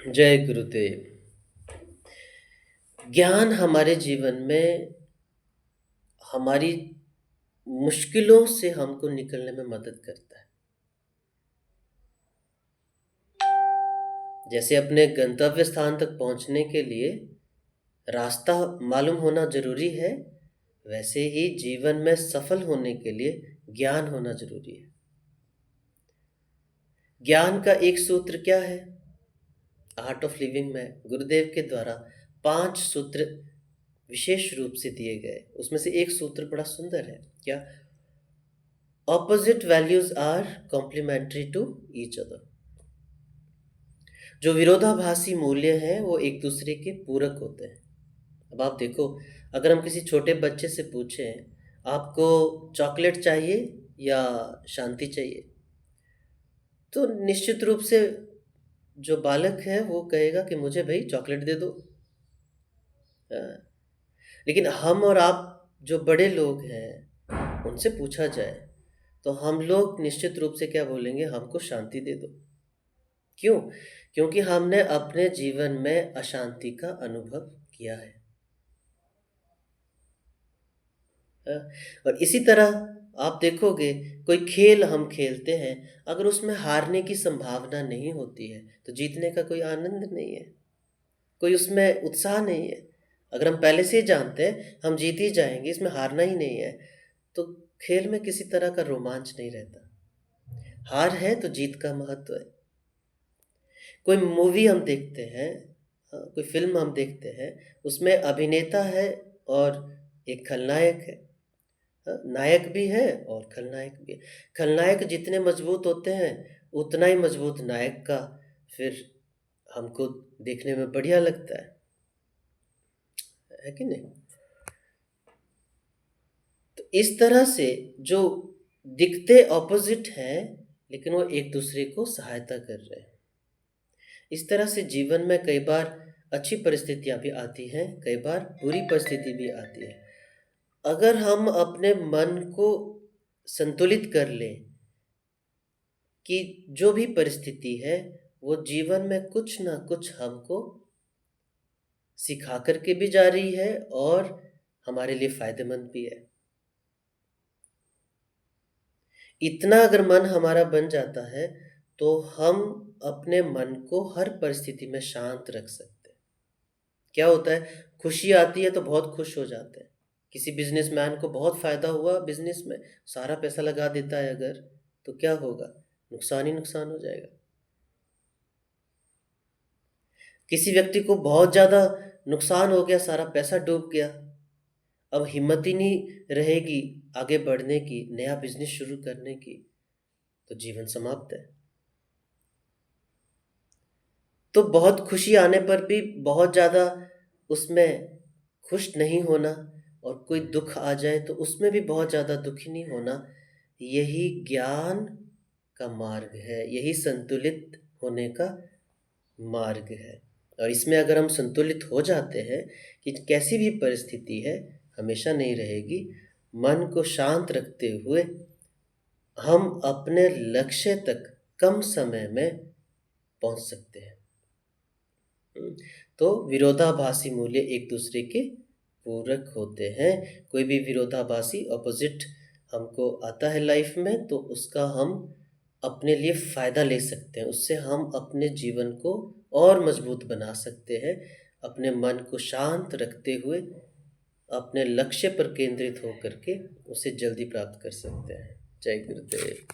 जय गुरुदेव। ज्ञान हमारे जीवन में हमारी मुश्किलों से हमको निकलने में मदद करता है। जैसे अपने गंतव्य स्थान तक पहुंचने के लिए रास्ता मालूम होना ज़रूरी है, वैसे ही जीवन में सफल होने के लिए ज्ञान होना ज़रूरी है। ज्ञान का एक सूत्र क्या है? आर्ट ऑफ लिविंग में गुरुदेव के द्वारा 5 सूत्र विशेष रूप से दिए गए। उसमें से एक सूत्र बड़ा सुंदर है। क्या? Opposite values are complementary to each other. जो विरोधाभासी मूल्य हैं वो एक दूसरे के पूरक होते हैं। अब आप देखो, अगर हम किसी छोटे बच्चे से पूछें आपको चॉकलेट चाहिए या शांति चाहिए, तो निश्चित रूप से जो बालक है वो कहेगा कि मुझे भाई चॉकलेट दे दो। लेकिन हम और आप जो बड़े लोग हैं उनसे पूछा जाए तो हम लोग निश्चित रूप से क्या बोलेंगे? हमको शांति दे दो। क्यों? क्योंकि हमने अपने जीवन में अशांति का अनुभव किया है। और इसी तरह आप देखोगे, कोई खेल हम खेलते हैं, अगर उसमें हारने की संभावना नहीं होती है तो जीतने का कोई आनंद नहीं है, कोई उसमें उत्साह नहीं है। अगर हम पहले से ही जानते हैं हम जीत ही जाएंगे, इसमें हारना ही नहीं है, तो खेल में किसी तरह का रोमांच नहीं रहता। हार है तो जीत का महत्व है। कोई मूवी हम देखते हैं, कोई फिल्म हम देखते हैं, उसमें अभिनेता है और एक खलनायक है। नायक भी है और खलनायक भी है। खलनायक जितने मजबूत होते हैं उतना ही मजबूत नायक का फिर हमको देखने में बढ़िया लगता है कि नहीं? तो इस तरह से जो दिखते ऑपोजिट हैं लेकिन वो एक दूसरे को सहायता कर रहे हैं। इस तरह से जीवन में कई बार अच्छी परिस्थितियां भी आती हैं, कई बार बुरी परिस्थिति भी आती है। अगर हम अपने मन को संतुलित कर लें कि जो भी परिस्थिति है वो जीवन में कुछ ना कुछ हमको सिखा करके भी जा रही है और हमारे लिए फायदेमंद भी है। इतना अगर मन हमारा बन जाता है तो हम अपने मन को हर परिस्थिति में शांत रख सकते हैं। क्या होता है, खुशी आती है तो बहुत खुश हो जाते हैं। किसी बिजनेसमैन को बहुत फायदा हुआ बिजनेस में, सारा पैसा लगा देता है अगर, तो क्या होगा? नुकसान ही नुकसान हो जाएगा। किसी व्यक्ति को बहुत ज़्यादा नुकसान हो गया, सारा पैसा डूब गया, अब हिम्मत ही नहीं रहेगी आगे बढ़ने की, नया बिजनेस शुरू करने की, तो जीवन समाप्त है। तो बहुत खुशी आने पर भी बहुत ज़्यादा उसमें खुश नहीं होना, और कोई दुख आ जाए तो उसमें भी बहुत ज़्यादा दुखी नहीं होना, यही ज्ञान का मार्ग है, यही संतुलित होने का मार्ग है। और इसमें अगर हम संतुलित हो जाते हैं कि कैसी भी परिस्थिति है हमेशा नहीं रहेगी, मन को शांत रखते हुए हम अपने लक्ष्य तक कम समय में पहुंच सकते हैं। तो विरोधाभासी मूल्य एक दूसरे के पूरक होते हैं। कोई भी विरोधाभासी ऑपोजिट हमको आता है लाइफ में तो उसका हम अपने लिए फ़ायदा ले सकते हैं, उससे हम अपने जीवन को और मजबूत बना सकते हैं, अपने मन को शांत रखते हुए अपने लक्ष्य पर केंद्रित होकर के उसे जल्दी प्राप्त कर सकते हैं। जय गुरुदेव।